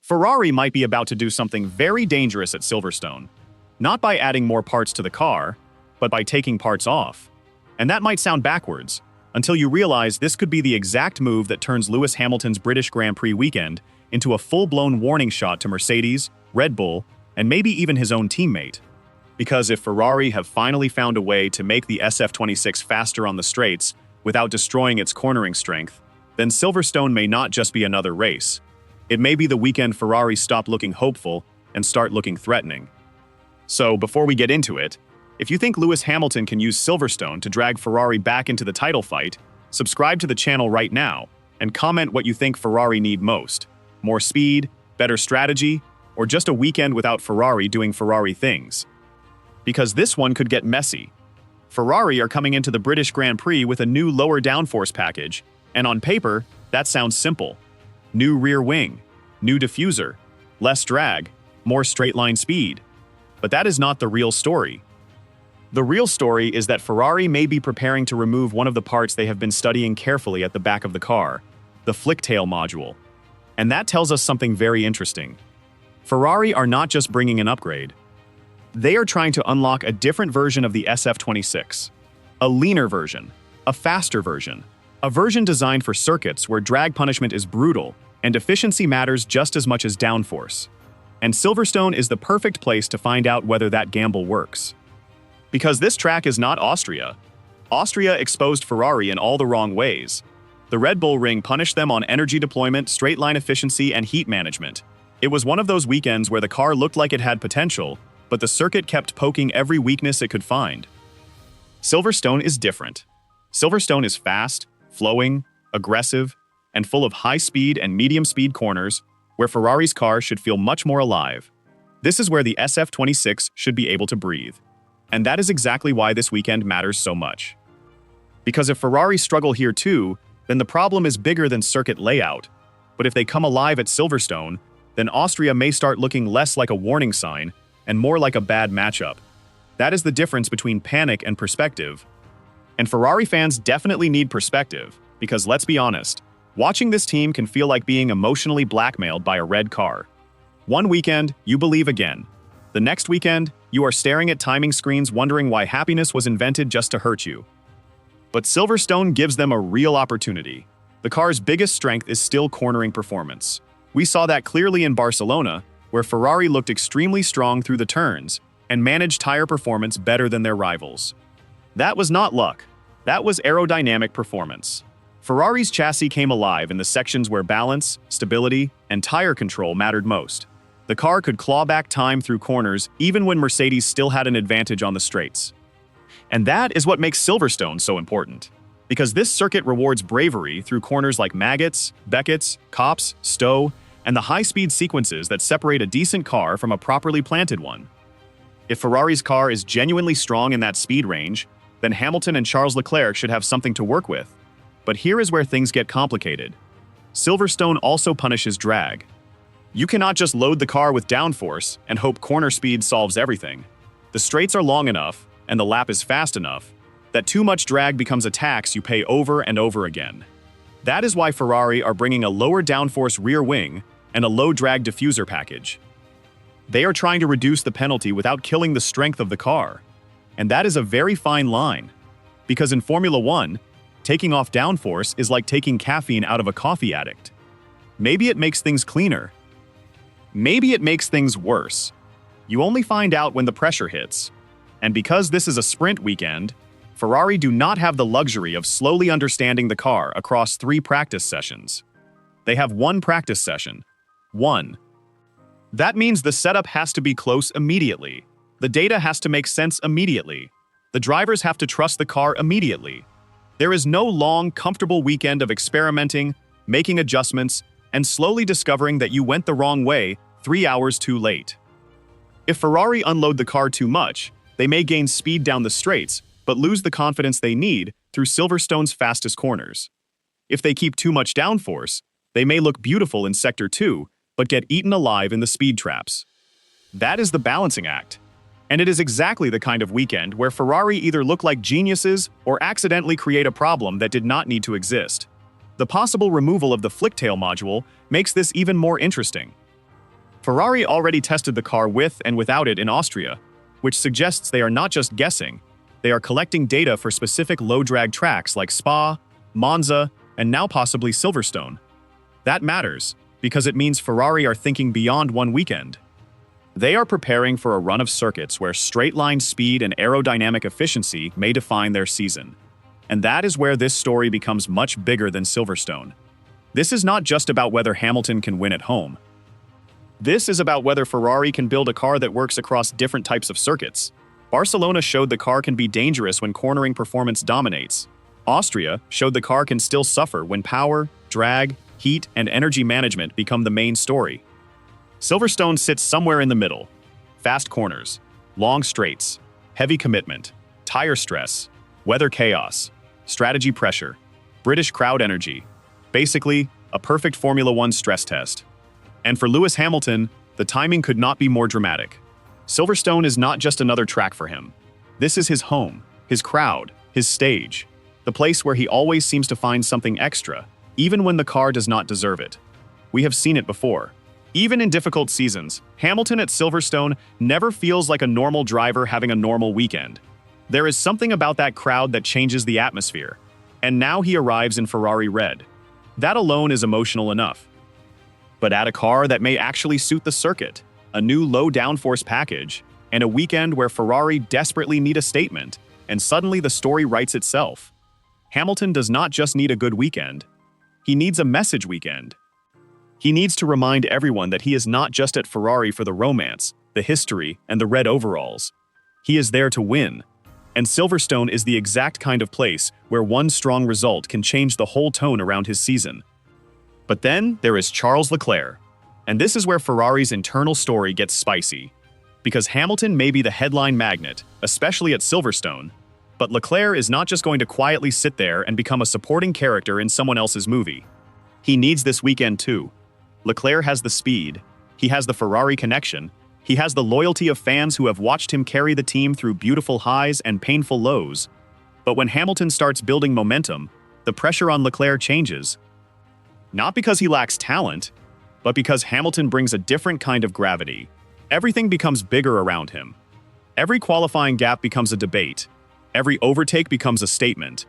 Ferrari might be about to do something very dangerous at Silverstone. Not by adding more parts to the car, but by taking parts off. And that might sound backwards, until you realize this could be the exact move that turns Lewis Hamilton's British Grand Prix weekend into a full-blown warning shot to Mercedes, Red Bull, and maybe even his own teammate. Because if Ferrari have finally found a way to make the SF26 faster on the straights without destroying its cornering strength, then Silverstone may not just be another race. It may be the weekend Ferrari stop looking hopeful and start looking threatening. So, before we get into it, if you think Lewis Hamilton can use Silverstone to drag Ferrari back into the title fight, subscribe to the channel right now and comment what you think Ferrari need most. More speed, better strategy, or just a weekend without Ferrari doing Ferrari things. Because this one could get messy. Ferrari are coming into the British Grand Prix with a new lower downforce package, and on paper, that sounds simple. New rear wing, new diffuser, less drag, more straight-line speed. But that is not the real story. The real story is that Ferrari may be preparing to remove one of the parts they have been studying carefully at the back of the car, the flicktail module. And that tells us something very interesting. Ferrari are not just bringing an upgrade. They are trying to unlock a different version of the SF26. A leaner version, a faster version, a version designed for circuits where drag punishment is brutal and efficiency matters just as much as downforce. And Silverstone is the perfect place to find out whether that gamble works. Because this track is not Austria. Austria exposed Ferrari in all the wrong ways. The Red Bull Ring punished them on energy deployment, straight-line efficiency, and heat management. It was one of those weekends where the car looked like it had potential, but the circuit kept poking every weakness it could find. Silverstone is different. Silverstone is fast, flowing, aggressive, and full of high-speed and medium-speed corners, where Ferrari's car should feel much more alive. This is where the SF26 should be able to breathe. And that is exactly why this weekend matters so much. Because if Ferrari struggle here too, then the problem is bigger than circuit layout. But if they come alive at Silverstone, then Austria may start looking less like a warning sign and more like a bad matchup. That is the difference between panic and perspective. And Ferrari fans definitely need perspective, because let's be honest, watching this team can feel like being emotionally blackmailed by a red car. One weekend, you believe again. The next weekend, you are staring at timing screens wondering why happiness was invented just to hurt you. But Silverstone gives them a real opportunity. The car's biggest strength is still cornering performance. We saw that clearly in Barcelona, where Ferrari looked extremely strong through the turns and managed tire performance better than their rivals. That was not luck. That was aerodynamic performance. Ferrari's chassis came alive in the sections where balance, stability, and tire control mattered most. The car could claw back time through corners even when Mercedes still had an advantage on the straights. And that is what makes Silverstone so important. Because this circuit rewards bravery through corners like Maggots, Beckett's, Copse, Stowe, and the high-speed sequences that separate a decent car from a properly planted one. If Ferrari's car is genuinely strong in that speed range, then Hamilton and Charles Leclerc should have something to work with. But here is where things get complicated. Silverstone also punishes drag. You cannot just load the car with downforce and hope corner speed solves everything. The straights are long enough, and the lap is fast enough, that too much drag becomes a tax you pay over and over again. That is why Ferrari are bringing a lower downforce rear wing and a low drag diffuser package. They are trying to reduce the penalty without killing the strength of the car. And that is a very fine line. Because in Formula 1, taking off downforce is like taking caffeine out of a coffee addict. Maybe it makes things cleaner. Maybe it makes things worse. You only find out when the pressure hits. And because this is a sprint weekend, Ferrari do not have the luxury of slowly understanding the car across 3 practice sessions. They have 1 practice session. 1. That means the setup has to be close immediately. The data has to make sense immediately. The drivers have to trust the car immediately. There is no long, comfortable weekend of experimenting, making adjustments, and slowly discovering that you went the wrong way 3 hours too late. If Ferrari unload the car too much, they may gain speed down the straights, but lose the confidence they need through Silverstone's fastest corners. If they keep too much downforce, they may look beautiful in Sector 2, but get eaten alive in the speed traps. That is the balancing act. And it is exactly the kind of weekend where Ferrari either look like geniuses or accidentally create a problem that did not need to exist. The possible removal of the flicktail module makes this even more interesting. Ferrari already tested the car with and without it in Austria, which suggests they are not just guessing, they are collecting data for specific low-drag tracks like Spa, Monza, and now possibly Silverstone. That matters, because it means Ferrari are thinking beyond one weekend. They are preparing for a run of circuits where straight-line speed and aerodynamic efficiency may define their season. And that is where this story becomes much bigger than Silverstone. This is not just about whether Hamilton can win at home. This is about whether Ferrari can build a car that works across different types of circuits. Barcelona showed the car can be dangerous when cornering performance dominates. Austria showed the car can still suffer when power, drag, heat, and energy management become the main story. Silverstone sits somewhere in the middle. Fast corners, long straights, heavy commitment, tire stress, weather chaos, strategy pressure, British crowd energy. Basically, a perfect Formula One stress test. And for Lewis Hamilton, the timing could not be more dramatic. Silverstone is not just another track for him. This is his home, his crowd, his stage, the place where he always seems to find something extra, even when the car does not deserve it. We have seen it before. Even in difficult seasons, Hamilton at Silverstone never feels like a normal driver having a normal weekend. There is something about that crowd that changes the atmosphere. And now he arrives in Ferrari red. That alone is emotional enough. But add a car that may actually suit the circuit, a new low downforce package, and a weekend where Ferrari desperately need a statement, and suddenly the story writes itself. Hamilton does not just need a good weekend. He needs a message weekend. He needs to remind everyone that he is not just at Ferrari for the romance, the history, and the red overalls. He is there to win. And Silverstone is the exact kind of place where one strong result can change the whole tone around his season. But then there is Charles Leclerc. And this is where Ferrari's internal story gets spicy. Because Hamilton may be the headline magnet, especially at Silverstone, but Leclerc is not just going to quietly sit there and become a supporting character in someone else's movie. He needs this weekend too. Leclerc has the speed, he has the Ferrari connection, he has the loyalty of fans who have watched him carry the team through beautiful highs and painful lows. But when Hamilton starts building momentum, the pressure on Leclerc changes. Not because he lacks talent, but because Hamilton brings a different kind of gravity. Everything becomes bigger around him. Every qualifying gap becomes a debate. Every overtake becomes a statement.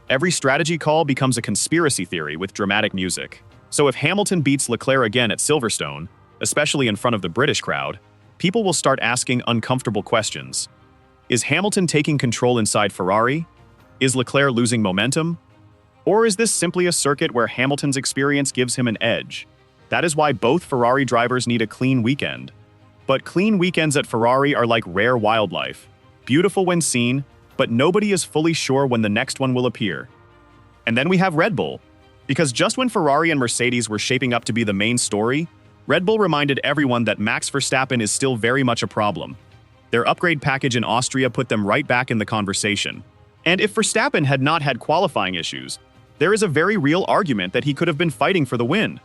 Every strategy call becomes a conspiracy theory with dramatic music. So if Hamilton beats Leclerc again at Silverstone, especially in front of the British crowd, people will start asking uncomfortable questions. Is Hamilton taking control inside Ferrari? Is Leclerc losing momentum? Or is this simply a circuit where Hamilton's experience gives him an edge? That is why both Ferrari drivers need a clean weekend. But clean weekends at Ferrari are like rare wildlife. Beautiful when seen, but nobody is fully sure when the next one will appear. And then we have Red Bull. Because just when Ferrari and Mercedes were shaping up to be the main story, Red Bull reminded everyone that Max Verstappen is still very much a problem. Their upgrade package in Austria put them right back in the conversation. And if Verstappen had not had qualifying issues, there is a very real argument that he could have been fighting for the win.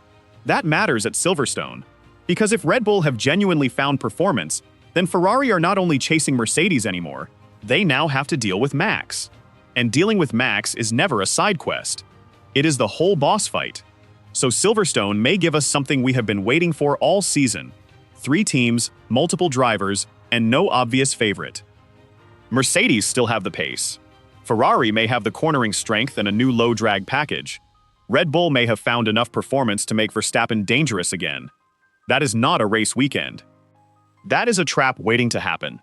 That matters at Silverstone. Because if Red Bull have genuinely found performance, then Ferrari are not only chasing Mercedes anymore, they now have to deal with Max. And dealing with Max is never a side quest. It is the whole boss fight. So Silverstone may give us something we have been waiting for all season. 3 teams, multiple drivers, and no obvious favorite. Mercedes still have the pace. Ferrari may have the cornering strength and a new low-drag package. Red Bull may have found enough performance to make Verstappen dangerous again. That is not a race weekend. That is a trap waiting to happen.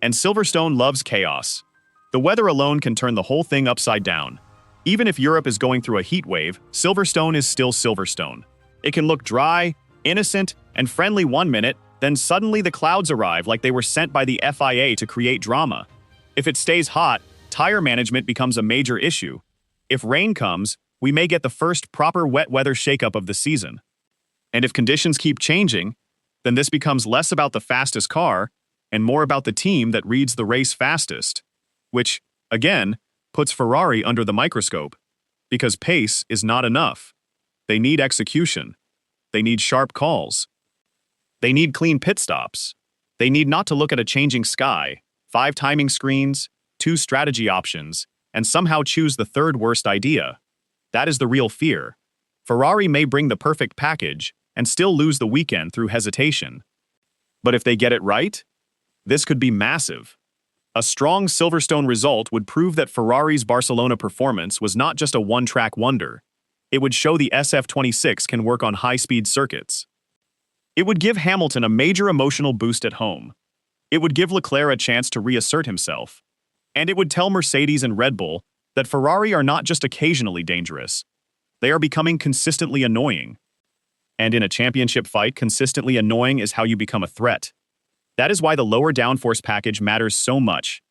And Silverstone loves chaos. The weather alone can turn the whole thing upside down. Even if Europe is going through a heat wave, Silverstone is still Silverstone. It can look dry, innocent, and friendly one minute, then suddenly the clouds arrive like they were sent by the FIA to create drama. If it stays hot, tire management becomes a major issue. If rain comes, we may get the first proper wet weather shakeup of the season. And if conditions keep changing, then this becomes less about the fastest car and more about the team that reads the race fastest, which, again, puts Ferrari under the microscope. Because pace is not enough. They need execution. They need sharp calls. They need clean pit stops. They need not to look at a changing sky, 5 timing screens, 2 strategy options, and somehow choose the third worst idea. That is the real fear. Ferrari may bring the perfect package, and still lose the weekend through hesitation. But if they get it right, this could be massive. A strong Silverstone result would prove that Ferrari's Barcelona performance was not just a one-track wonder. It would show the SF26 can work on high-speed circuits. It would give Hamilton a major emotional boost at home. It would give Leclerc a chance to reassert himself. And it would tell Mercedes and Red Bull that Ferrari are not just occasionally dangerous. They are becoming consistently annoying. And in a championship fight, consistently annoying is how you become a threat. That is why the lower downforce package matters so much.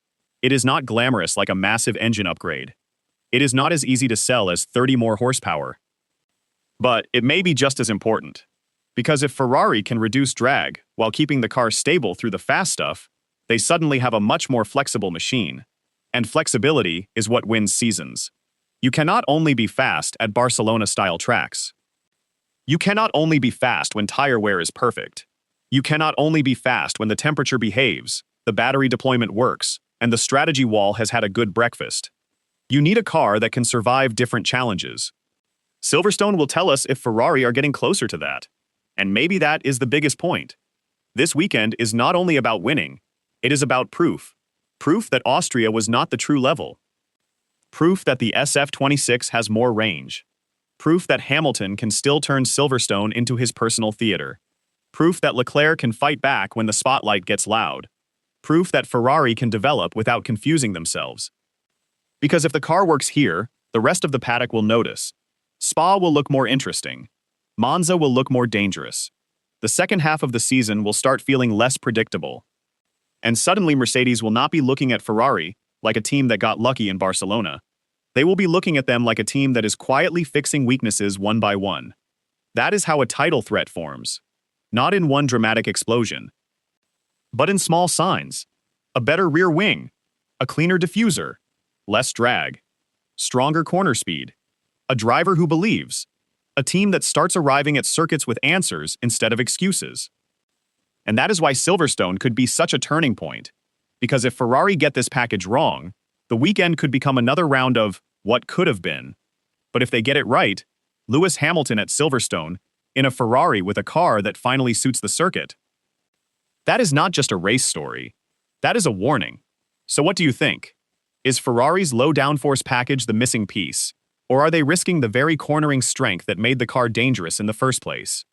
It is not glamorous like a massive engine upgrade. It is not as easy to sell as 30 more horsepower. But it may be just as important. Because if Ferrari can reduce drag while keeping the car stable through the fast stuff, they suddenly have a much more flexible machine. And flexibility is what wins seasons. You cannot only be fast at Barcelona-style tracks. You cannot only be fast when tire wear is perfect. You cannot only be fast when the temperature behaves, the battery deployment works, and the strategy wall has had a good breakfast. You need a car that can survive different challenges. Silverstone will tell us if Ferrari are getting closer to that. And maybe that is the biggest point. This weekend is not only about winning, it is about proof. Proof that Austria was not the true level. Proof that the SF26 has more range. Proof that Hamilton can still turn Silverstone into his personal theater. Proof that Leclerc can fight back when the spotlight gets loud. Proof that Ferrari can develop without confusing themselves. Because if the car works here, the rest of the paddock will notice. Spa will look more interesting. Monza will look more dangerous. The second half of the season will start feeling less predictable. And suddenly Mercedes will not be looking at Ferrari like a team that got lucky in Barcelona. They will be looking at them like a team that is quietly fixing weaknesses one by one. That is how a title threat forms. Not in one dramatic explosion, but in small signs. A better rear wing, a cleaner diffuser, less drag, stronger corner speed, a driver who believes, a team that starts arriving at circuits with answers instead of excuses. And that is why Silverstone could be such a turning point, because if Ferrari get this package wrong, the weekend could become another round of what could have been. But if they get it right, Lewis Hamilton at Silverstone, in a Ferrari with a car that finally suits the circuit. That is not just a race story. That is a warning. So what do you think? Is Ferrari's low downforce package the missing piece? Or are they risking the very cornering strength that made the car dangerous in the first place?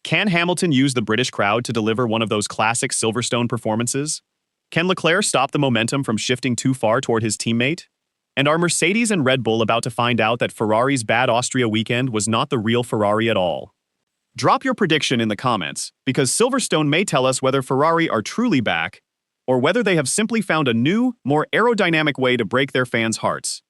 Can Hamilton use the British crowd to deliver one of those classic Silverstone performances? Can Leclerc stop the momentum from shifting too far toward his teammate? And are Mercedes and Red Bull about to find out that Ferrari's bad Austria weekend was not the real Ferrari at all? Drop your prediction in the comments, because Silverstone may tell us whether Ferrari are truly back, or whether they have simply found a new, more aerodynamic way to break their fans' hearts.